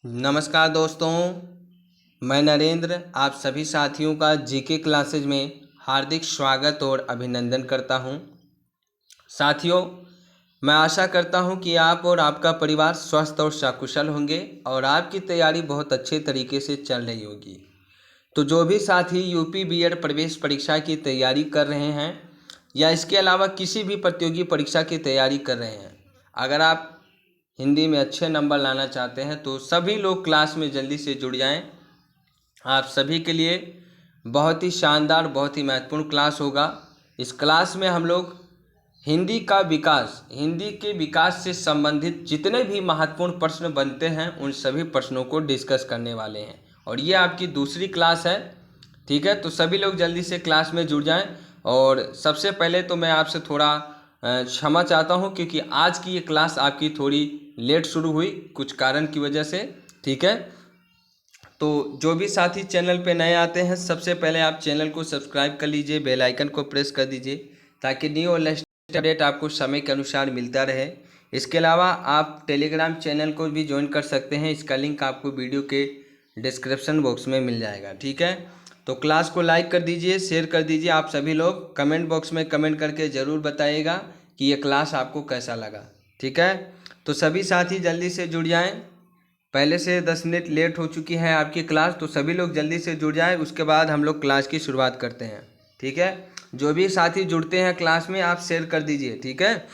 नमस्कार दोस्तों, मैं नरेंद्र आप सभी साथियों का जीके क्लासेज में हार्दिक स्वागत और अभिनंदन करता हूं। साथियों, मैं आशा करता हूं कि आप और आपका परिवार स्वस्थ और सकुशल होंगे और आपकी तैयारी बहुत अच्छे तरीके से चल रही होगी। तो जो भी साथी यूपी बीएड प्रवेश परीक्षा की तैयारी कर रहे हैं या इसके अलावा किसी भी प्रतियोगी परीक्षा की तैयारी कर रहे हैं, अगर आप हिंदी में अच्छे नंबर लाना चाहते हैं तो सभी लोग क्लास में जल्दी से जुड़ जाएं। आप सभी के लिए बहुत ही शानदार, बहुत ही महत्वपूर्ण क्लास होगा। इस क्लास में हम लोग हिंदी का विकास, हिंदी के विकास से संबंधित जितने भी महत्वपूर्ण प्रश्न बनते हैं उन सभी प्रश्नों को डिस्कस करने वाले हैं और ये आपकी दूसरी क्लास है। ठीक है, तो सभी लोग जल्दी से क्लास में जुड़ जाएं। और सबसे पहले तो मैं आपसे थोड़ा क्षमा चाहता हूं क्योंकि आज की ये क्लास आपकी थोड़ी लेट शुरू हुई कुछ कारण की वजह से। ठीक है, तो जो भी साथी चैनल पे नए आते हैं सबसे पहले आप चैनल को सब्सक्राइब कर लीजिए, बेल आइकन को प्रेस कर दीजिए ताकि न्यू और लेटेस्ट अपडेट आपको समय के अनुसार मिलता रहे। इसके अलावा आप टेलीग्राम चैनल को भी ज्वाइन कर सकते हैं, इसका लिंक आपको वीडियो के डिस्क्रिप्शन बॉक्स में मिल जाएगा। ठीक है, तो क्लास को लाइक कर दीजिए, शेयर कर दीजिए। आप सभी लोग कमेंट बॉक्स में कमेंट करके ज़रूर बताइएगा कि ये क्लास आपको कैसा लगा। ठीक है, तो सभी साथी जल्दी से जुड़ जाएं। पहले से 10 मिनट लेट हो चुकी है आपकी क्लास, तो सभी लोग जल्दी से जुड़ जाएं, उसके बाद हम लोग क्लास की शुरुआत करते हैं। ठीक है, जो भी साथी जुड़ते हैं क्लास में आप शेयर कर दीजिए। ठीक है,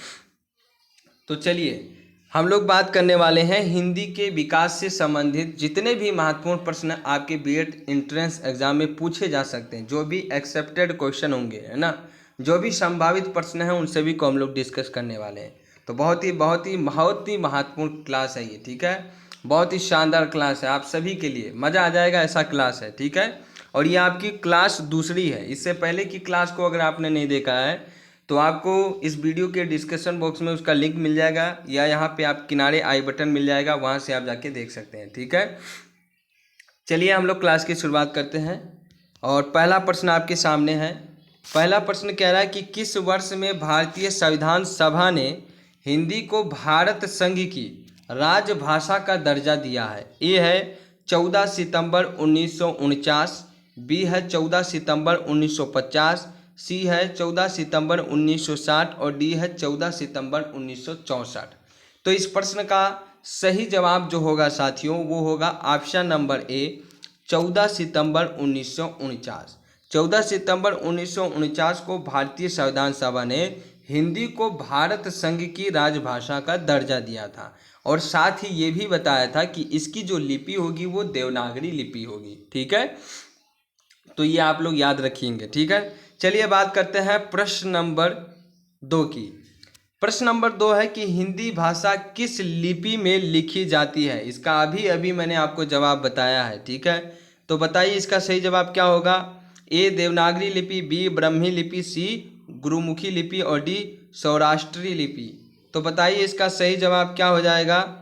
तो चलिए हम लोग बात करने वाले हैं हिंदी के विकास से संबंधित जितने भी महत्वपूर्ण प्रश्न आपके बीएड एंट्रेंस एग्जाम में पूछे जा सकते हैं, जो भी एक्सेप्टेड क्वेश्चन होंगे, है ना, जो भी संभावित प्रश्न हैं उन सभी को हम लोग डिस्कस करने वाले हैं। तो बहुत ही महत्वपूर्ण क्लास है ये। ठीक है, बहुत ही शानदार क्लास है, आप सभी के लिए मज़ा आ जाएगा ऐसा क्लास है। ठीक है, और ये आपकी क्लास दूसरी है। इससे पहले की क्लास को अगर आपने नहीं देखा है तो आपको इस वीडियो के डिस्क्रिप्शन बॉक्स में उसका लिंक मिल जाएगा या यहाँ पे आप किनारे आई बटन मिल जाएगा, वहाँ से आप जाके देख सकते हैं। ठीक है, चलिए हम लोग क्लास की शुरुआत करते हैं और पहला प्रश्न आपके सामने है। पहला प्रश्न कह रहा है कि किस वर्ष में भारतीय संविधान सभा ने हिंदी को भारत संघ की राजभाषा का दर्जा दिया है? ए है 14 सितंबर 1949, बी है 14 सितंबर 1950, सी है 14 सितंबर 1960 और डी है 14 सितंबर 1964। तो इस प्रश्न का सही जवाब जो होगा साथियों वो होगा ऑप्शन नंबर ए 14 सितंबर 1949। 14 सितंबर 1949 को भारतीय संविधान सभा ने हिंदी को भारत संघ की राजभाषा का दर्जा दिया था और साथ ही ये भी बताया था कि इसकी जो लिपि होगी वो देवनागरी लिपि होगी। ठीक है, तो ये आप लोग याद रखेंगे। ठीक है, चलिए बात करते हैं प्रश्न नंबर 2 की। प्रश्न नंबर 2 है कि हिंदी भाषा किस लिपि में लिखी जाती है? इसका अभी अभी मैंने आपको जवाब बताया है। ठीक है, तो बताइए इसका सही जवाब क्या होगा? ए देवनागरी लिपि, बी ब्रह्मी लिपि, सी गुरुमुखी लिपि और डी सौराष्ट्री लिपि। तो बताइए इसका सही जवाब क्या हो जाएगा?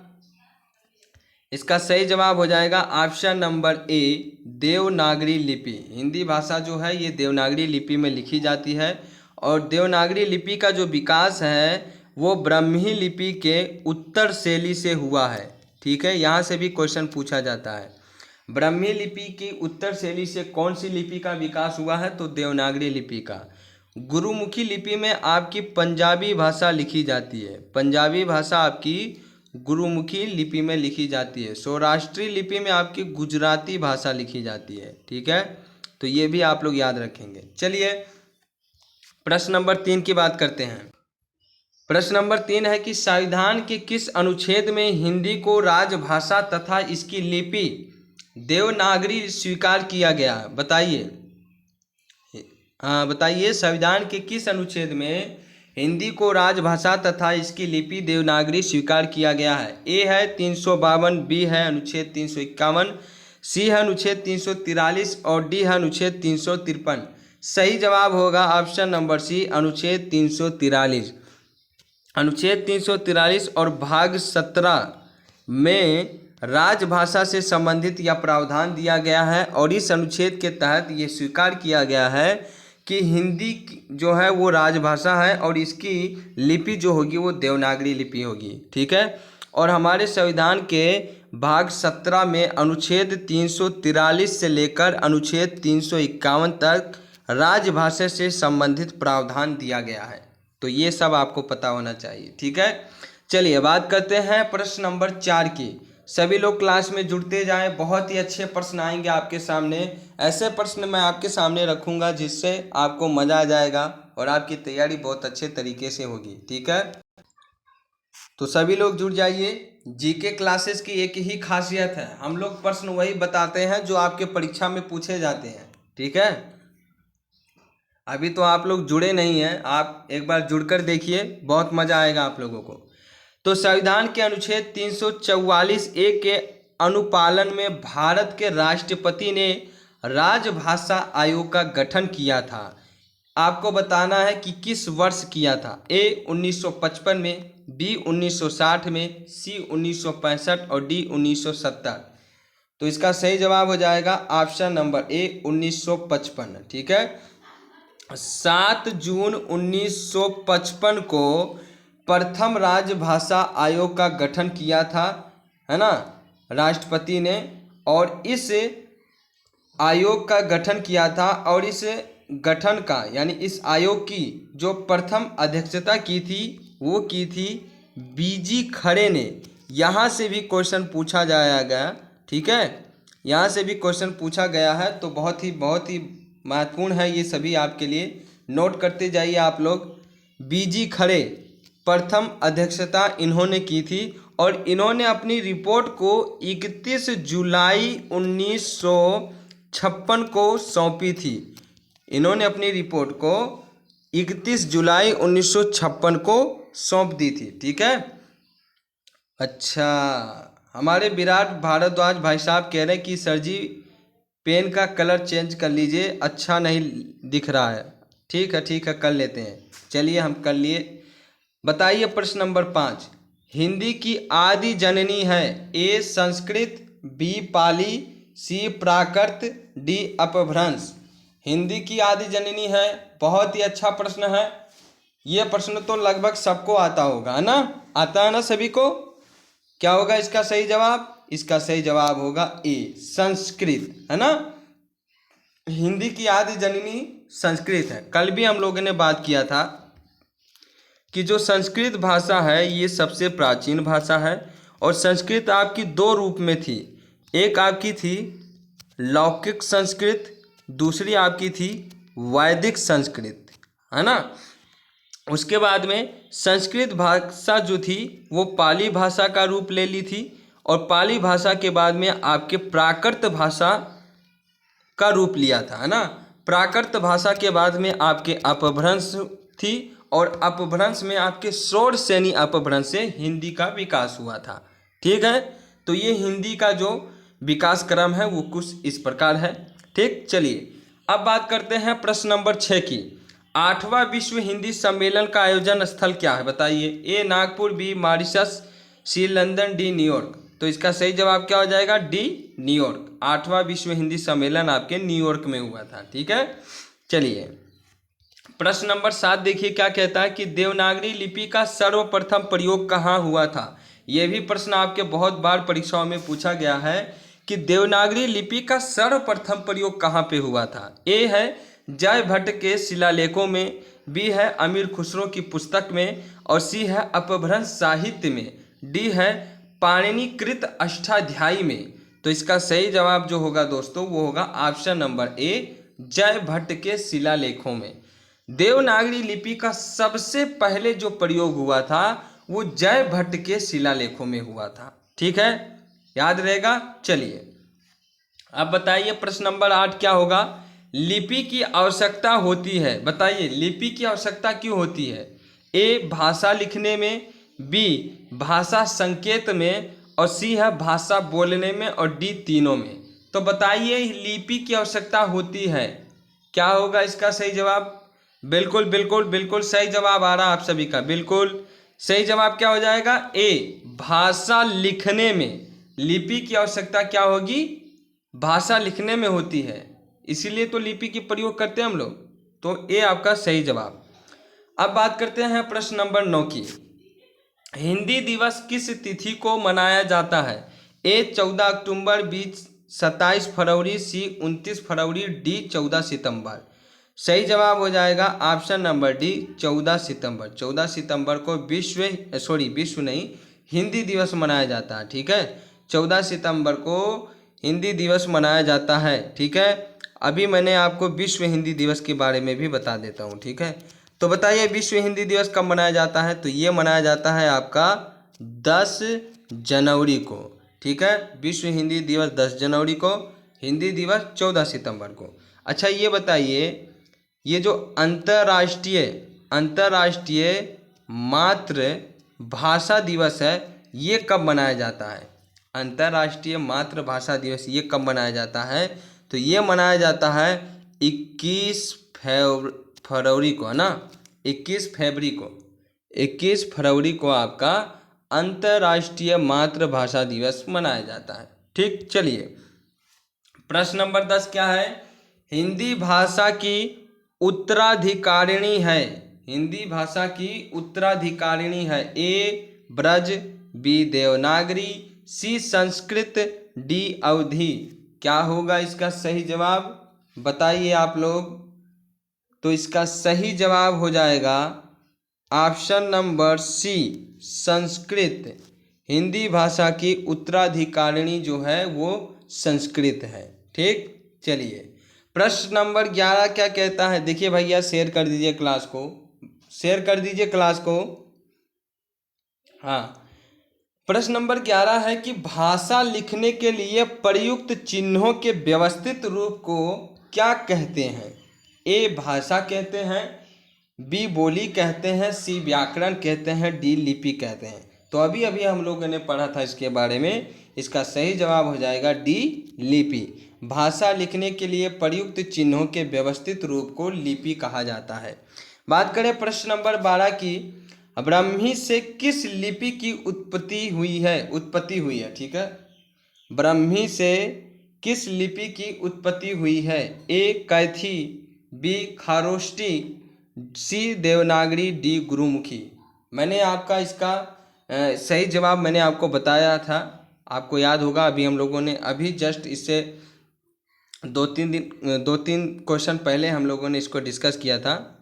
इसका सही जवाब हो जाएगा ऑप्शन नंबर ए देवनागरी लिपि। हिंदी भाषा जो है ये देवनागरी लिपि में लिखी जाती है और देवनागरी लिपि का जो विकास है वो ब्रह्मी लिपि के उत्तर शैली से हुआ है। ठीक है, यहाँ से भी क्वेश्चन पूछा जाता है। ब्रह्मी लिपि की उत्तर शैली से कौन सी लिपि का विकास हुआ है? तो देवनागरी लिपि का। गुरुमुखी लिपि में आपकी पंजाबी भाषा लिखी जाती है, पंजाबी भाषा आपकी गुरुमुखी लिपि में लिखी जाती है। सौराष्ट्री लिपि में आपकी गुजराती भाषा लिखी जाती है। ठीक है, तो ये भी आप लोग याद रखेंगे। चलिए प्रश्न नंबर 3 की बात करते हैं। प्रश्न नंबर 3 है कि संविधान के किस अनुच्छेद में हिंदी को राजभाषा तथा इसकी लिपि देवनागरी स्वीकार किया गया? बताइए, हाँ बताइए, संविधान के किस अनुच्छेद में हिंदी को राजभाषा तथा इसकी लिपि देवनागरी स्वीकार किया गया है? ए है 352, बी है अनुच्छेद 351, सी है अनुच्छेद 343 और डी है अनुच्छेद 353। सही जवाब होगा ऑप्शन नंबर सी अनुच्छेद 343। अनुच्छेद 343 और भाग 17 में राजभाषा से संबंधित यह प्रावधान दिया गया है और इस अनुच्छेद के तहत ये स्वीकार किया गया है कि हिंदी जो है वो राजभाषा है और इसकी लिपि जो होगी वो देवनागरी लिपि होगी। ठीक है, और हमारे संविधान के भाग 17 में अनुच्छेद 343 से लेकर अनुच्छेद 351 तक राजभाषा से संबंधित प्रावधान दिया गया है। तो ये सब आपको पता होना चाहिए, ठीक है। चलिए बात करते हैं प्रश्न नंबर 4 की। सभी लोग क्लास में जुड़ते जाएं, बहुत ही अच्छे प्रश्न आएंगे आपके सामने। ऐसे प्रश्न मैं आपके सामने रखूंगा जिससे आपको मज़ा आ जाएगा और आपकी तैयारी बहुत अच्छे तरीके से होगी, ठीक है। तो सभी लोग जुड़ जाइए। जीके क्लासेस की एक ही खासियत है, हम लोग प्रश्न वही बताते हैं जो आपके परीक्षा में पूछे जाते हैं, ठीक है। अभी तो आप लोग जुड़े नहीं हैं, आप एक बार जुड़कर देखिए, बहुत मज़ा आएगा आप लोगों को। तो संविधान के अनुच्छेद 344(a) के अनुपालन में भारत के राष्ट्रपति ने राजभाषा आयोग का गठन किया था। आपको बताना है कि किस वर्ष किया था। ए 1955 में, बी 1960 में, सी 1965 और डी 1970। तो इसका सही जवाब हो जाएगा ऑप्शन नंबर ए 1955, ठीक है। 7 जून 1955 को प्रथम राजभाषा आयोग का गठन किया था, है ना, राष्ट्रपति ने। और इस आयोग का गठन किया था और इस गठन का यानी इस आयोग की जो प्रथम अध्यक्षता की थी वो की थी बीजी खरे ने। यहाँ से भी क्वेश्चन पूछा जाएगा, ठीक है, यहाँ से भी क्वेश्चन पूछा गया है। तो बहुत ही महत्वपूर्ण है ये सभी आपके लिए, नोट करते जाइए आप लोग। बीजी खरे प्रथम अध्यक्षता इन्होंने की थी और इन्होंने अपनी रिपोर्ट को 31 जुलाई 1956 को सौंपी थी। इन्होंने अपनी रिपोर्ट को 31 जुलाई 1956 को सौंप दी थी, ठीक है। अच्छा, हमारे विराट भारद्वाज भाई साहब कह रहे हैं कि सर जी पेन का कलर चेंज कर लीजिए, अच्छा नहीं दिख रहा है। ठीक है कर लेते हैं। चलिए हम कर लिए। बताइए प्रश्न नंबर 5। हिंदी की आदि जननी है। ए संस्कृत, बी पाली, सी प्राकृत, डी अपभ्रंश। हिंदी की आदि जननी है, बहुत ही अच्छा प्रश्न है। ये प्रश्न तो लगभग सबको आता होगा, है ना, आता है ना सभी को। क्या होगा इसका सही जवाब? इसका सही जवाब होगा ए संस्कृत, है ना। हिंदी की आदि जननी संस्कृत है। कल भी हम लोगों ने बात किया था कि जो संस्कृत भाषा है ये सबसे प्राचीन भाषा है और संस्कृत आपकी दो रूप में थी। एक आपकी थी लौकिक संस्कृत, दूसरी आपकी थी वैदिक संस्कृत, है ना। उसके बाद में संस्कृत भाषा जो थी वो पाली भाषा का रूप ले ली थी और पाली भाषा के बाद में आपके प्राकृत भाषा का रूप लिया था, है ना। प्राकृत भाषा के बाद में आपके अपभ्रंश थी और अपभ्रंश में आपके षोडशैनी अपभ्रंश से हिंदी का विकास हुआ था, ठीक है। तो ये हिंदी का जो विकास क्रम है वो कुछ इस प्रकार है, ठीक। चलिए अब बात करते हैं प्रश्न नंबर 6 की। 8वां विश्व हिंदी सम्मेलन का आयोजन स्थल क्या है? बताइए। ए नागपुर, बी मॉरिशस, सी लंदन, डी न्यूयॉर्क। तो इसका सही जवाब क्या हो जाएगा? D New York. 8वां विश्व हिंदी सम्मेलन आपके न्यूयॉर्क में हुआ था, ठीक है। चलिए प्रश्न नंबर 7 देखिए क्या कहता है कि देवनागरी लिपि का सर्वप्रथम प्रयोग कहाँ हुआ था। यह भी प्रश्न आपके बहुत बार परीक्षाओं में पूछा गया है कि देवनागरी लिपि का सर्वप्रथम प्रयोग कहाँ पे हुआ था। ए है जय भट्ट के शिलालेखों में, बी है अमीर खुसरो की पुस्तक में और सी है अपभ्रंश साहित्य में, डी है पाणिनिकृत अष्टाध्यायी में। तो इसका सही जवाब जो होगा दोस्तों वो होगा ऑप्शन नंबर ए जय भट्ट के शिलालेखों में। देवनागरी लिपि का सबसे पहले जो प्रयोग हुआ था वो जय भट्ट के शिलालेखों में हुआ था, ठीक है, याद रहेगा। चलिए अब बताइए प्रश्न नंबर 8 क्या होगा। लिपि की आवश्यकता होती है, बताइए लिपि की आवश्यकता क्यों होती है। ए भाषा लिखने में, बी भाषा संकेत में और सी है भाषा बोलने में और डी तीनों में। तो बताइए लिपि की आवश्यकता होती है, क्या होगा इसका सही जवाब? बिल्कुल बिल्कुल बिल्कुल सही जवाब आ रहा है आप सभी का, बिल्कुल सही जवाब क्या हो जाएगा? ए भाषा लिखने में लिपि की आवश्यकता क्या होगी? भाषा लिखने में होती है, इसीलिए तो लिपि की प्रयोग करते हैं हम लोग। तो ए आपका सही जवाब। अब बात करते हैं प्रश्न नंबर 9 की। हिंदी दिवस किस तिथि को मनाया जाता है। ए 14 अक्टूबर, बी 27 फरवरी, सी 29 फरवरी, डी 14 सितंबर। सही जवाब हो जाएगा ऑप्शन नंबर डी 14 सितंबर। 14 सितंबर को विश्व नहीं, हिंदी दिवस मनाया जाता है। ठीक है, 14 सितंबर को हिंदी दिवस मनाया जाता है। ठीक है, अभी मैंने आपको विश्व हिंदी दिवस के बारे में भी बता देता हूँ। ठीक है, तो बताइए विश्व हिंदी दिवस कब मनाया जाता है? तो ये मनाया जाता है आपका 10 जनवरी को। ठीक है, विश्व हिंदी दिवस 10 जनवरी को, हिंदी दिवस 14 सितंबर को। अच्छा ये बताइए, ये जो अंतर्राष्ट्रीय मातृभाषा दिवस है ये कब मनाया जाता है? अंतर्राष्ट्रीय मातृभाषा दिवस ये कब मनाया जाता है? तो ये मनाया जाता है 21 फरवरी को, है ना। 21 फरवरी को आपका अंतर्राष्ट्रीय मातृभाषा दिवस मनाया जाता है। ठीक, चलिए प्रश्न नंबर 10 क्या है? हिंदी भाषा की उत्तराधिकारिणी है। हिंदी भाषा की उत्तराधिकारिणी है। ए ब्रज, बी देवनागरी, सी संस्कृत, डी अवधी। क्या होगा इसका सही जवाब? बताइए आप लोग। तो इसका सही जवाब हो जाएगा option number C Sanskrit. Hindi भाषा की उत्तराधिकारिणी जो है वो संस्कृत है। ठीक, चलिए प्रश्न नंबर 11 क्या कहता है? देखिए भैया शेयर कर दीजिए क्लास को, हाँ, प्रश्न नंबर 11 है कि भाषा लिखने के लिए प्रयुक्त चिन्हों के व्यवस्थित रूप को क्या कहते हैं? ए भाषा कहते हैं, बी बोली कहते हैं, सी व्याकरण कहते हैं, डी लिपि कहते हैं। तो अभी अभी हम लोगों ने पढ़ा था इसके बारे में। इसका सही जवाब हो जाएगा डी लिपि। भाषा लिखने के लिए प्रयुक्त चिन्हों के व्यवस्थित रूप को लिपि कहा जाता है। बात करें प्रश्न नंबर 12 की, ब्राह्मी से किस लिपि की उत्पत्ति हुई है? ठीक है, ब्राह्मी से किस लिपि की उत्पत्ति हुई है? ए कैथी, बी खारोष्टी, सी देवनागरी, डी गुरुमुखी। मैंने आपका इसका सही जवाब मैंने आपको बताया था, आपको याद होगा। अभी हम लोगों ने अभी जस्ट इससे दो तीन क्वेश्चन पहले हम लोगों ने इसको डिस्कस किया था।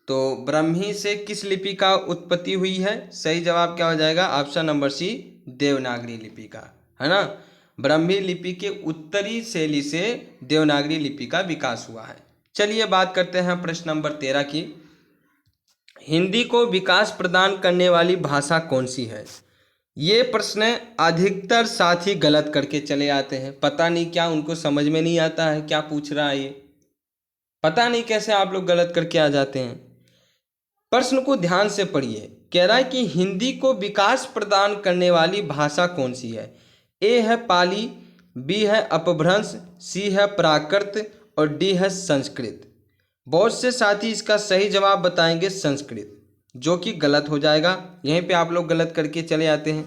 तो ब्राह्मी से किस लिपि का उत्पत्ति हुई है? सही जवाब क्या हो जाएगा? ऑप्शन नंबर सी देवनागरी लिपि का, है ना। ब्राह्मी लिपि के उत्तरी शैली से देवनागरी लिपि का विकास हुआ है। चलिए बात करते हैं प्रश्न नंबर 13 की। हिंदी को विकास प्रदान करने वाली भाषा कौन सी है? ये प्रश्न अधिकतर साथी गलत करके चले आते हैं। पता नहीं क्या उनको समझ में नहीं आता है क्या पूछ रहा है ये, पता नहीं कैसे आप लोग गलत करके आ जाते हैं। प्रश्न को ध्यान से पढ़िए। कह रहा है कि हिंदी को विकास प्रदान करने वाली भाषा कौन सी है? ए है पाली, बी है अपभ्रंश, सी है प्राकृत और डी है संस्कृत। बहुत से साथी इसका सही जवाब बताएंगे संस्कृत, जो कि गलत हो जाएगा। यहीं पे आप लोग गलत करके चले आते हैं।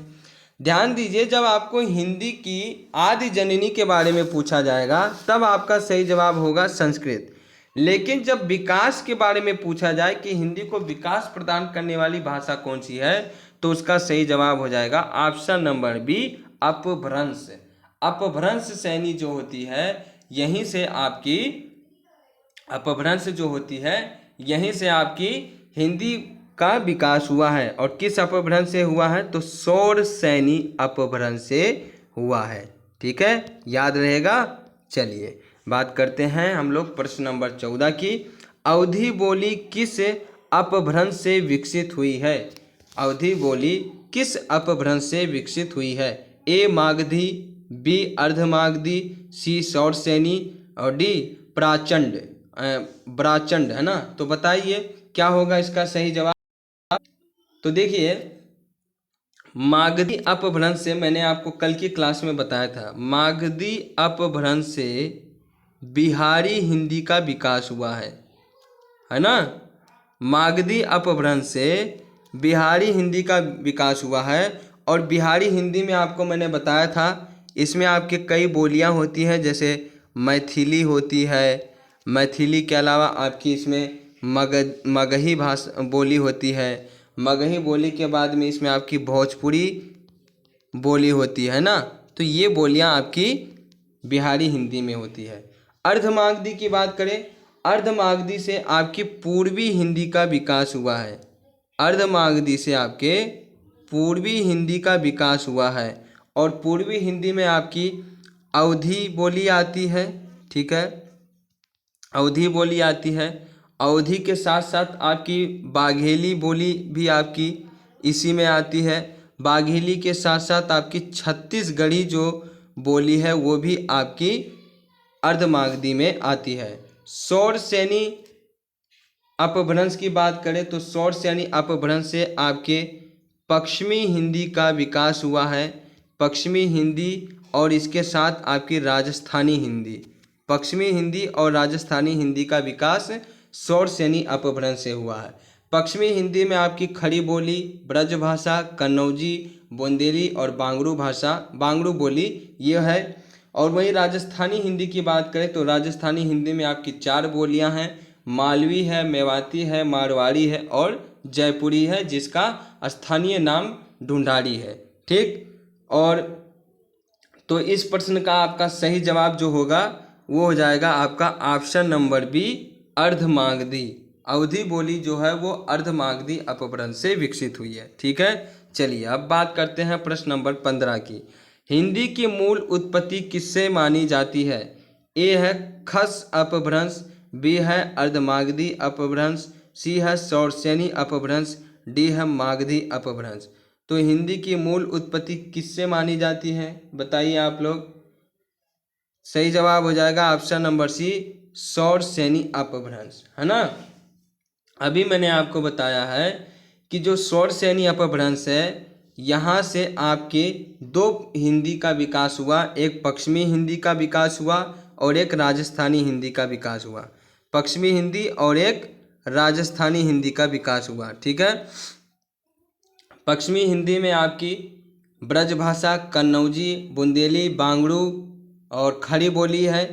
ध्यान दीजिए, जब आपको हिंदी की आदि जननी के बारे में पूछा जाएगा तब आपका सही जवाब होगा संस्कृत। लेकिन जब विकास के बारे में पूछा जाए कि हिंदी को विकास प्रदान करने वाली भाषा कौन सी है, तो उसका सही जवाब हो जाएगा ऑप्शन नंबर बी अपभ्रंश। अपभ्रंश श्रेणी जो होती है यहीं से आपकी अपभ्रंश जो होती है यहीं से आपकी हिंदी का विकास हुआ है। और किस अपभ्रंश से हुआ है? तो सौर सैनी अपभ्रंश से हुआ है। ठीक है, याद रहेगा। चलिए बात करते हैं हम लोग प्रश्न नंबर 14 की। अवधी बोली किस अपभ्रंश से विकसित हुई है? अवधी बोली किस अपभ्रंश से विकसित हुई है? ए मागधी, बी अर्धमागधी, सी सौरसेनी और डी ब्राचंड, है ना। तो बताइए क्या होगा इसका सही जवाब। तो देखिए, मागधी अपभ्रंश से मैंने आपको कल की क्लास में बताया था, मागधी अपभ्रंश से बिहारी हिंदी का विकास हुआ है ना। मागधी अपभ्रंश से बिहारी हिंदी का विकास हुआ है। और बिहारी हिंदी में आपको मैंने बताया था, इसमें आपके कई बोलियां होती हैं, जैसे मैथिली होती है। मैथिली के अलावा आपकी इसमें मगही भाषा बोली होती है। मगही बोली के बाद में इसमें आपकी भोजपुरी बोली होती है ना। तो ये बोलियां आपकी बिहारी हिंदी में होती है। अर्धमागधी की बात करें, अर्धमागधी से आपकी पूर्वी हिंदी का विकास हुआ है। अर्धमागधी से आपके पूर्वी हिंदी का विकास हुआ है और पूर्वी हिंदी में आपकी अवधी बोली आती है। ठीक है, अवधी बोली आती है। अवधी के साथ साथ आपकी बाघेली बोली भी आपकी इसी में आती है। बाघेली के साथ साथ आपकी छत्तीसगढ़ी जो बोली है वो भी आपकी अर्धमागधी में आती है। सौर सैनी अपभ्रंश की बात करें तो सौर सैनी अपभ्रंश से आपके पश्चिमी हिंदी का विकास हुआ है। पश्चिमी हिंदी और इसके साथ आपकी राजस्थानी हिंदी, पश्चिमी हिंदी और राजस्थानी हिंदी का विकास सौर सैनी अपभ्रंश से हुआ है। पश्चिमी हिंदी में आपकी खड़ी बोली, ब्रज भाषा, कन्नौजी, बुंदेली और बांगड़ू बोली ये है। और वहीं राजस्थानी हिंदी की बात करें तो राजस्थानी हिंदी में आपकी 4 बोलियां हैं, मालवी है, मेवाती है, मारवाड़ी है और जयपुरी है, जिसका स्थानीय नाम ढूंढाड़ी है। ठीक, और तो इस प्रश्न का आपका सही जवाब जो होगा वो हो जाएगा आपका ऑप्शन नंबर बी, अर्धमागधी। अवधी बोली जो है वो अर्धमागधी अपभ्रंश से विकसित हुई है। ठीक है, चलिए अब बात करते हैं प्रश्न नंबर 15 की। हिंदी की मूल उत्पत्ति किससे मानी जाती है? ए है खस अपभ्रंश, बी है अर्धमागधी अपभ्रंश, सी है सौरसैनी अपभ्रंश, डी है मागधी अपभ्रंश। तो हिंदी की मूल उत्पत्ति किससे मानी जाती है बताइए आप लोग। सही जवाब हो जाएगा ऑप्शन नंबर सी, सौरसैनी अपभ्रंश, है ना। अभी मैंने आपको बताया है कि जो सौरसैनी अपभ्रंश है यहाँ से आपके 2 हिंदी का विकास हुआ, एक पश्चिमी हिंदी का विकास हुआ और एक राजस्थानी हिंदी का विकास हुआ। पश्चिमी हिंदी और एक राजस्थानी हिंदी का विकास हुआ। ठीक है, पश्चिमी हिंदी में आपकी ब्रजभाषा, कन्नौजी, बुंदेली, बांगड़ू और खड़ी बोली है।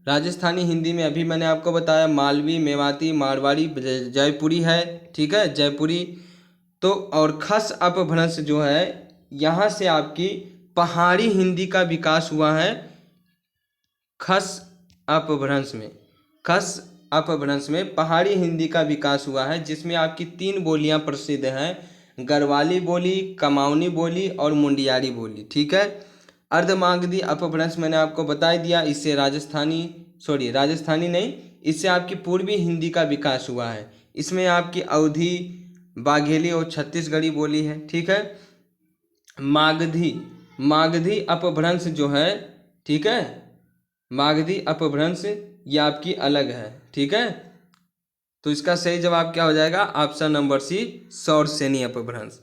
राजस्थानी हिंदी में अभी मैंने आपको बताया मालवी, मेवाती, मारवाड़ी, जयपुरी है। ठीक है, जयपुरी। तो और खस अपभ्रंश जो है यहाँ से आपकी पहाड़ी हिंदी का विकास हुआ है। खस अपभ्रंश में पहाड़ी हिंदी का विकास हुआ है, जिसमें आपकी 3 बोलियां प्रसिद्ध हैं, गढ़वाली बोली, कमाऊनी बोली और मुंडियारी बोली। ठीक है, अर्धमागधी अपभ्रंश मैंने आपको बता दिया, इससे राजस्थानी नहीं, इससे आपकी पूर्वी हिंदी का विकास हुआ है। इसमें आपकी अवधी, बाघेली और छत्तीसगढ़ी बोली है। ठीक है, मागधी अपभ्रंश जो है, ठीक है, मागधी अपभ्रंश ये आपकी अलग है। ठीक है, तो इसका सही जवाब क्या हो जाएगा ऑप्शन नंबर सी, सौरसैनी अपभ्रंश।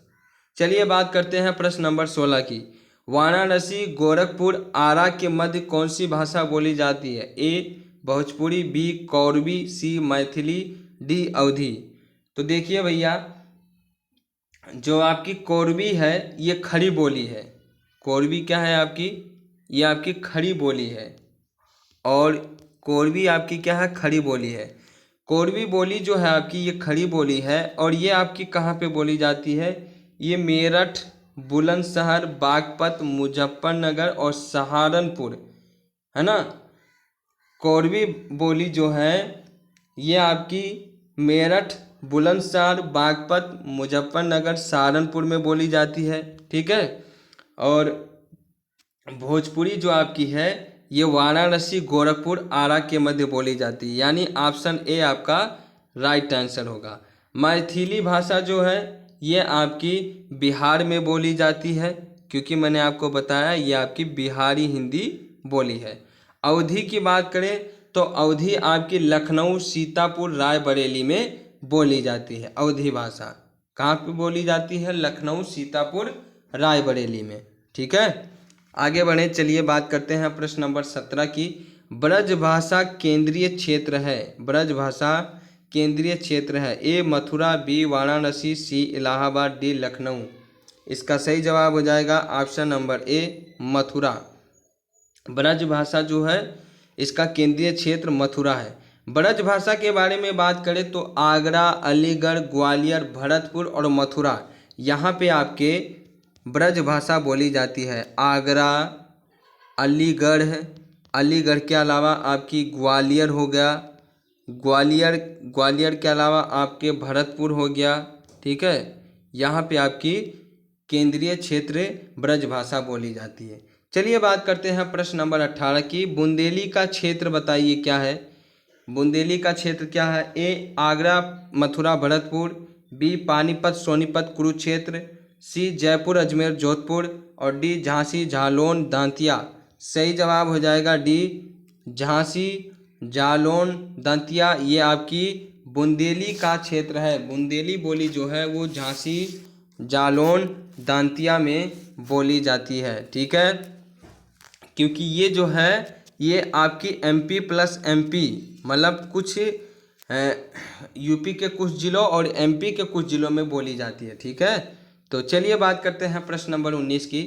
चलिए बात करते हैं प्रश्न नंबर 16 की। वाराणसी, गोरखपुर, आरा के मध्य कौन सी भाषा बोली जाती है? ए भोजपुरी, बी कौरवी, सी मैथिली, डी अवधी। तो देखिए भैया, जो आपकी कौरवी है ये खड़ी बोली है। कौरवी क्या है आपकी? ये आपकी खड़ी बोली है। और कौरवी आपकी क्या है? खड़ी बोली है। कौरवी बोली जो है आपकी ये खड़ी बोली है और ये आपकी कहाँ पे बोली जाती है? ये मेरठ, बुलंदशहर, बागपत, मुजफ्फरनगर और सहारनपुर, है ना। कौरवी बोली जो है ये आपकी मेरठ, बुलंदशहर, बागपत, मुजफ्फरनगर, सहारनपुर में बोली जाती है। ठीक है, और भोजपुरी जो आपकी है ये वाराणसी, गोरखपुर, आरा के मध्य बोली जाती है, यानी ऑप्शन ए आपका राइट आंसर होगा। मैथिली भाषा जो है ये आपकी बिहार में बोली जाती है, क्योंकि मैंने आपको बताया ये आपकी बिहारी हिंदी बोली है। अवधी की बात करें तो अवधी आपकी लखनऊ, सीतापुर, रायबरेली में बोली जाती है। अवधी भाषा कहाँ पे बोली जाती है? लखनऊ, सीतापुर, रायबरेली में। ठीक है, आगे बढ़े, चलिए बात करते हैं प्रश्न नंबर 17 की। ब्रजभाषा केंद्रीय क्षेत्र है। ब्रजभाषा केंद्रीय क्षेत्र है। ए मथुरा, बी वाराणसी, सी इलाहाबाद, डी लखनऊ। इसका सही जवाब हो जाएगा option number A, Mathura. Brajbhasha जो है इसका केंद्रीय क्षेत्र मथुरा है। ब्रजभाषा के बारे में बात करें तो आगरा, अलीगढ़, ग्वालियर, भरतपुर और मथुरा यहाँ पे आपके ब्रजभाषा बोली जाती है। आगरा, अलीगढ़ है। अलीगढ़ के अलावा आपकी ग्वालियर हो गया, ग्वालियर के अलावा आपके भरतपुर हो गया। ठीक है, यहाँ पे आपकी केंद्रीय क्षेत्र ब्रजभाषा बोली जाती है। चलिए बात करते हैं प्रश्न नंबर 18 की। बुंदेली का क्षेत्र बताइए क्या है। बुंदेली का क्षेत्र क्या है। ए आगरा मथुरा भरतपुर, बी पानीपत सोनीपत कुरुक्षेत्र, सी जयपुर अजमेर जोधपुर और डी झांसी झालोन दांतिया। सही जवाब हो जाएगा डी झांसी जालौन दंतिया। ये आपकी बुंदेली का क्षेत्र है। बुंदेली बोली जो है वो झांसी जालौन दांतिया में बोली जाती है। ठीक है, क्योंकि ये जो है ये आपकी एमपी प्लस एमपी मतलब कुछ यूपी के कुछ जिलों और एमपी के कुछ जिलों में बोली जाती है। ठीक है, तो चलिए बात करते हैं प्रश्न नंबर 19 की।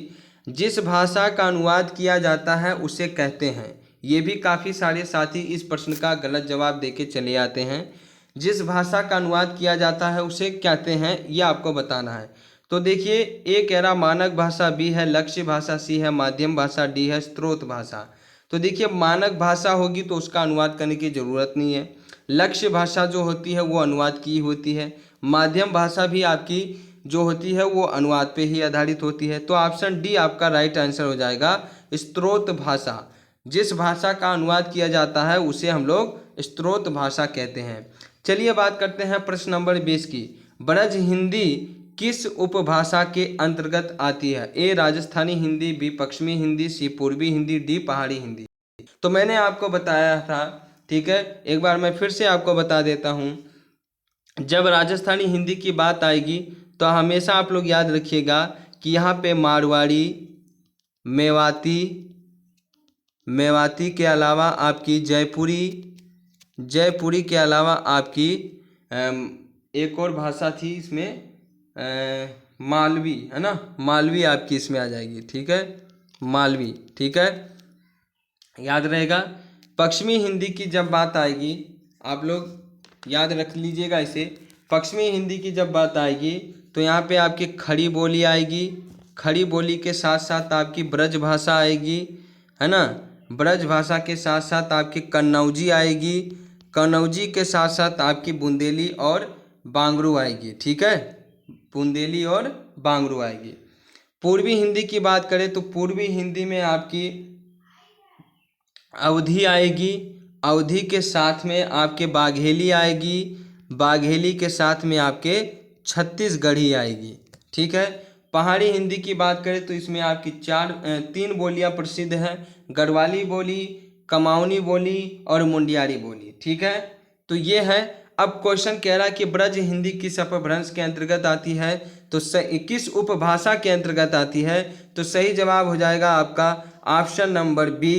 जिस भाषा का अनुवाद किया जाता है उसे कहते हैं। ये भी काफ़ी सारे साथी इस प्रश्न का गलत जवाब देके चले आते हैं। जिस भाषा का अनुवाद किया जाता है उसे कहते हैं, ये आपको बताना है। तो देखिए, ए कह रहा मानक भाषा, बी है लक्ष्य भाषा, सी है माध्यम भाषा, डी है स्रोत भाषा। तो देखिए, मानक भाषा होगी तो उसका अनुवाद करने की ज़रूरत नहीं है। लक्ष्य भाषा जो होती है वो अनुवाद की होती है। माध्यम भाषा भी आपकी जो होती है वो अनुवाद पे ही आधारित होती है। तो ऑप्शन डी आपका राइट आंसर हो जाएगा, स्रोत भाषा। जिस भाषा का अनुवाद किया जाता है उसे हम लोग स्रोत भाषा कहते हैं। चलिए बात करते हैं प्रश्न नंबर 20 की। ब्रज हिंदी किस उपभाषा के अंतर्गत आती है। ए राजस्थानी हिंदी, बी पश्चिमी हिंदी, सी पूर्वी हिंदी, डी पहाड़ी हिंदी। तो मैंने आपको बताया था, ठीक है, एक बार मैं फिर से आपको बता देता हूँ। जब राजस्थानी हिंदी की बात आएगी तो हमेशा आप लोग याद रखिएगा कि यहाँ पे मारवाड़ी, मेवाती के अलावा आपकी जयपुरी के अलावा आपकी एक और भाषा थी इसमें, मालवी है ना, मालवी आपकी इसमें आ जाएगी। ठीक है, मालवी। ठीक है, याद रहेगा। पश्चिमी हिंदी की जब बात आएगी, आप लोग याद रख लीजिएगा इसे। पश्चिमी हिंदी की जब बात आएगी तो यहाँ पे आपकी खड़ी बोली आएगी। खड़ी बोली के साथ साथ आपकी ब्रज भाषा आएगी, है ना। ब्रज भाषा के साथ साथ आपकी कन्नौजी आएगी। कन्नौजी के साथ साथ आपकी बुंदेली और बांगरू आएगी। ठीक है, बुंदेली और बांगरू आएगी। पूर्वी हिंदी की बात करें तो पूर्वी हिंदी में आपकी अवधी आएगी। अवधी के साथ में आपके बाघेली आएगी। बाघेली के साथ में आपके छत्तीसगढ़ी आएगी। ठीक है, पहाड़ी हिंदी की बात करें तो इसमें आपकी तीन बोलियां प्रसिद्ध हैं, गढ़वाली बोली, कमाऊनी बोली और मुंडियारी बोली। ठीक है, तो ये है। अब क्वेश्चन कह रहा है कि ब्रज हिंदी किस अपभ्रंश के अंतर्गत आती है, तो किस उपभाषा के अंतर्गत आती है। तो सही जवाब हो जाएगा आपका ऑप्शन नंबर बी,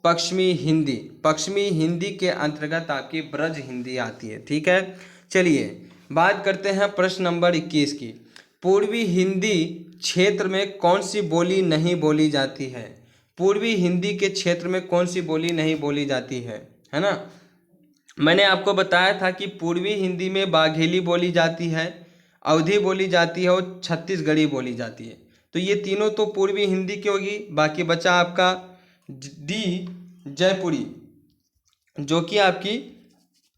पश्चिमी हिंदी। पश्चिमी हिंदी के अंतर्गत आपकी ब्रज हिंदी आती है। ठीक है, चलिए बात करते हैं प्रश्न नंबर 21 की। पूर्वी हिंदी क्षेत्र में कौन सी बोली नहीं बोली जाती है। पूर्वी हिंदी के क्षेत्र में कौन सी बोली नहीं बोली जाती है ना। मैंने आपको बताया था कि पूर्वी हिंदी में बाघेली बोली जाती है, अवधी बोली जाती है और छत्तीसगढ़ी बोली जाती है। तो ये तीनों तो पूर्वी हिंदी की होगी। बाकी बचा आपका डी जयपुरी, जो कि आपकी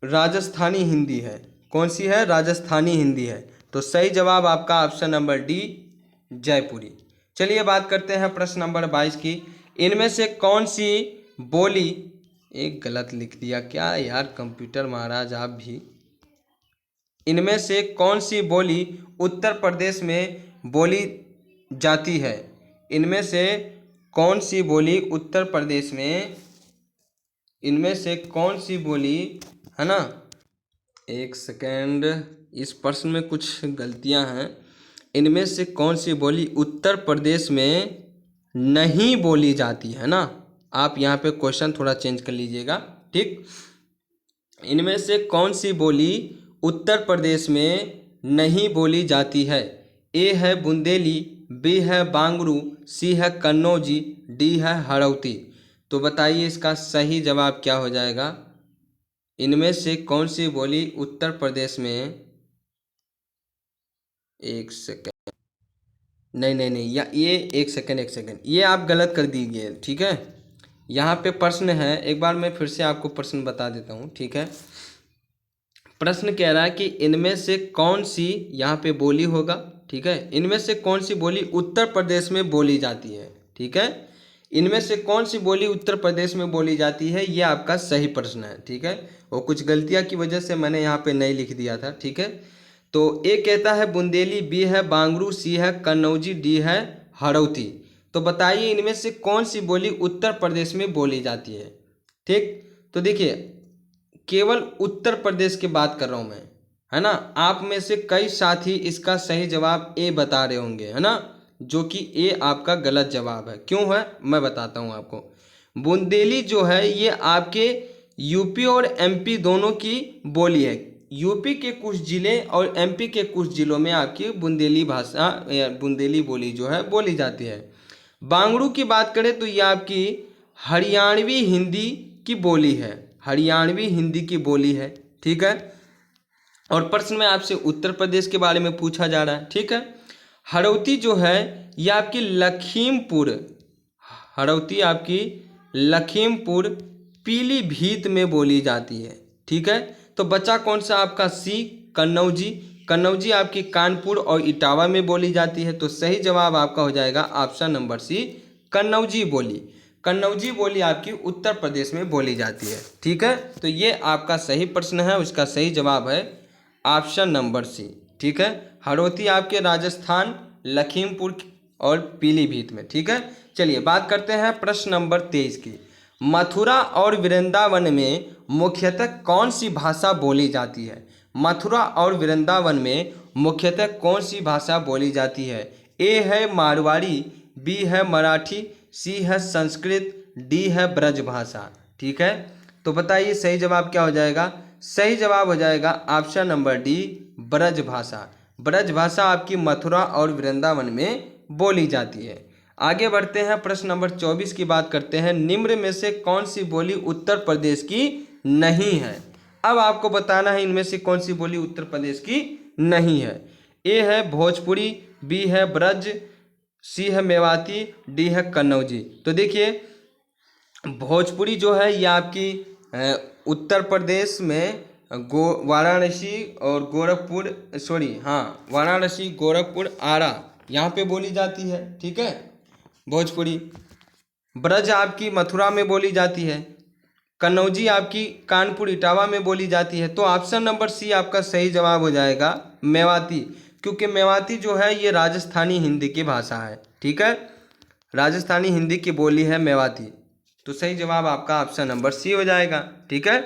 राजस्थानी हिंदी है। कौन सी है, राजस्थानी हिंदी है। तो सही जवाब आपका ऑप्शन नंबर डी जयपुरी। चलिए बात करते हैं प्रश्न नंबर 22 की। इनमें से कौन सी बोली, एक गलत लिख दिया क्या यार कंप्यूटर महाराज आप भी। इनमें से कौन सी बोली उत्तर प्रदेश में बोली जाती है। इनमें से कौन सी बोली उत्तर प्रदेश में, इनमें से कौन सी बोली, है ना। एक सेकेंड, इस प्रश्न में कुछ गलतियां हैं। इनमें से कौन सी बोली उत्तर प्रदेश में नहीं बोली जाती है ना। आप यहाँ पे क्वेश्चन थोड़ा चेंज कर लीजिएगा। ठीक, इनमें से कौन सी बोली उत्तर प्रदेश में नहीं बोली जाती है। ए है बुंदेली, बी है बांगरू, सी है कन्नौजी, डी है हड़ौती। तो बताइए इसका सही जवाब क्या हो जाएगा। इनमें से कौन सी बोली उत्तर प्रदेश में, एक सेकेंड, नहीं नहीं नहीं, या ये एक सेकंड, ये आप गलत कर दीजिए, ठीक है। यहाँ पे प्रश्न है, एक बार मैं फिर से आपको प्रश्न बता देता हूँ, ठीक है। प्रश्न कह रहा है कि इनमें से कौन सी यहाँ पे बोली होगा, ठीक है। इनमें से कौन सी बोली उत्तर प्रदेश में बोली जाती है, ठीक है। इनमें से कौन सी बोली उत्तर प्रदेश में बोली जाती है, ये आपका सही प्रश्न है, ठीक है। वो कुछ गलतियाँ की वजह से मैंने यहाँ पे नहीं लिख दिया था, ठीक है। तो ए कहता है बुंदेली, बी है बांगरू, सी है कन्नौजी, डी है हड़ौती। तो बताइए इनमें से कौन सी बोली उत्तर प्रदेश में बोली जाती है, ठीक। तो देखिए, केवल उत्तर प्रदेश की बात कर रहा हूँ मैं, है ना। आप में से कई साथी इसका सही जवाब ए बता रहे होंगे, है ना, जो कि ए आपका गलत जवाब है। क्यों है मैं बताता हूँ आपको। बुंदेली जो है ये आपके यूपी और एमपी दोनों की बोली है। यूपी के कुछ ज़िले और एमपी के कुछ ज़िलों में आपकी बुंदेली भाषा या बुंदेली बोली जो है बोली जाती है। बांगड़ू की बात करें तो ये आपकी हरियाणवी हिंदी की बोली है, हरियाणवी हिंदी की बोली है, ठीक है। और प्रश्न में आपसे उत्तर प्रदेश के बारे में पूछा जा रहा है, ठीक है। हड़ौती जो है ये आपकी लखीमपुर, हड़ौती आपकी लखीमपुर पीलीभीत में बोली जाती है, ठीक है। तो बचा कौन सा आपका सी कन्नौजी, कन्नौजी आपकी कानपुर और इटावा में बोली जाती है। तो सही जवाब आपका हो जाएगा ऑप्शन नंबर सी कन्नौजी बोली। कन्नौजी बोली आपकी उत्तर प्रदेश में बोली जाती है, ठीक है। तो ये आपका सही प्रश्न है, उसका सही जवाब है ऑप्शन नंबर सी, ठीक है। हड़ौती आपके राजस्थान, लखीमपुर और पीलीभीत में, ठीक है। चलिए बात करते हैं प्रश्न नंबर 23 की। मथुरा और वृंदावन में मुख्यतः कौन सी भाषा बोली जाती है। मथुरा और वृंदावन में मुख्यतः कौन सी भाषा बोली जाती है। ए है मारवाड़ी, बी है मराठी, सी है संस्कृत, डी है ब्रज भाषा, ठीक है। तो बताइए सही जवाब क्या हो जाएगा। सही जवाब हो जाएगा ऑप्शन नंबर डी ब्रज भाषा। ब्रज भाषा आपकी मथुरा और वृंदावन में बोली जाती है। आगे बढ़ते हैं, प्रश्न नंबर 24 की बात करते हैं। निम्न में से कौन सी बोली उत्तर प्रदेश की नहीं है। अब आपको बताना है इनमें से कौन सी बोली उत्तर प्रदेश की नहीं है। ए है भोजपुरी, बी है ब्रज, सी है मेवाती, डी है कन्नौजी। तो देखिए भोजपुरी जो है ये आपकी उत्तर प्रदेश में वाराणसी और गोरखपुर, वाराणसी, गोरखपुर, आरा यहाँ पे बोली जाती है, ठीक है भोजपुरी। ब्रज आपकी मथुरा में बोली जाती है। कन्नौजी आपकी कानपुर इटावा में बोली जाती है। तो ऑप्शन नंबर सी आपका सही जवाब हो जाएगा मेवाती, क्योंकि मेवाती जो है ये राजस्थानी हिंदी की भाषा है, ठीक है। राजस्थानी हिंदी की बोली है मेवाती। तो सही जवाब आपका ऑप्शन नंबर सी हो जाएगा, ठीक है।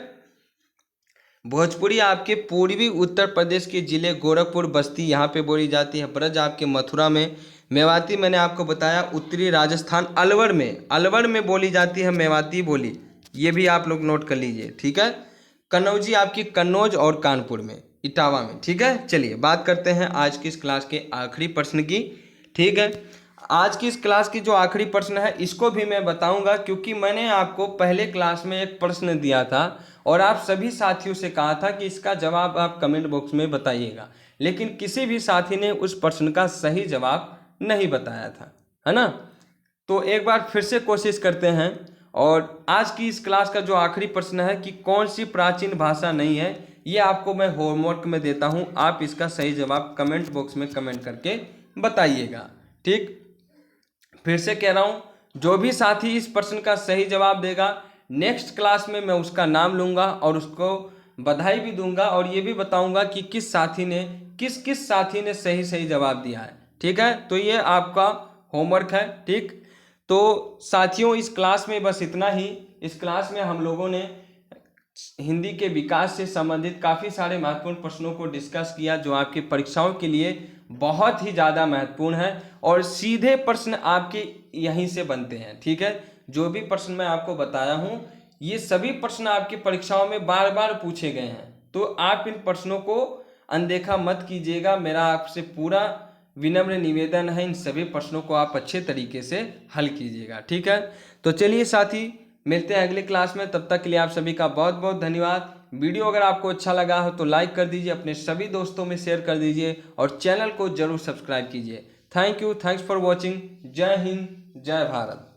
भोजपुरी आपके पूर्वी उत्तर प्रदेश के जिले गोरखपुर, बस्ती यहाँ पे बोली जाती है। ब्रज आपके मथुरा में। मेवाती मैंने आपको बताया उत्तरी राजस्थान अलवर में बोली जाती है मेवाती बोली, ये भी आप लोग नोट कर लीजिए, ठीक है। कन्नौजी आपकी कन्नौज और कानपुर में, इटावा में, ठीक है। चलिए बात करते हैं आज की इस क्लास के आखिरी प्रश्न की, ठीक है। आज की इस क्लास की जो आखिरी प्रश्न है इसको भी मैं बताऊंगा, क्योंकि मैंने आपको पहले क्लास में एक प्रश्न दिया था और आप सभी साथियों से कहा था कि इसका जवाब आप कमेंट बॉक्स में बताइएगा, लेकिन किसी भी साथी ने उस प्रश्न का सही जवाब नहीं बताया था, है ना। तो एक बार फिर से कोशिश करते हैं, और आज की इस क्लास का जो आखिरी प्रश्न है कि कौन सी प्राचीन भाषा नहीं है, ये आपको मैं होमवर्क में देता हूँ। आप इसका सही जवाब कमेंट बॉक्स में कमेंट करके बताइएगा, ठीक। फिर से कह रहा हूँ, जो भी साथी इस प्रश्न का सही जवाब देगा नेक्स्ट क्लास में मैं उसका नाम लूँगा और उसको बधाई भी दूंगा, और ये भी बताऊंगा कि किस साथी ने सही जवाब दिया है, ठीक है। तो ये आपका होमवर्क है, ठीक। तो साथियों इस क्लास में बस इतना ही। इस क्लास में हम लोगों ने हिंदी के विकास से संबंधित काफ़ी सारे महत्वपूर्ण प्रश्नों को डिस्कस किया, जो आपकी परीक्षाओं के लिए बहुत ही ज़्यादा महत्वपूर्ण है, और सीधे प्रश्न आपके यहीं से बनते हैं, ठीक है। जो भी प्रश्न मैं आपको बताया हूँ ये सभी प्रश्न आपकी परीक्षाओं में बार बार पूछे गए हैं, तो आप इन प्रश्नों को अनदेखा मत कीजिएगा। मेरा आपसे पूरा विनम्र निवेदन है, इन सभी प्रश्नों को आप अच्छे तरीके से हल कीजिएगा, ठीक है। तो चलिए साथी, मिलते हैं अगले क्लास में। तब तक के लिए आप सभी का बहुत बहुत धन्यवाद। वीडियो अगर आपको अच्छा लगा हो तो लाइक कर दीजिए, अपने सभी दोस्तों में शेयर कर दीजिए, और चैनल को जरूर सब्सक्राइब कीजिए। Thank you, thanks for watching. जय हिंद, जय भारत।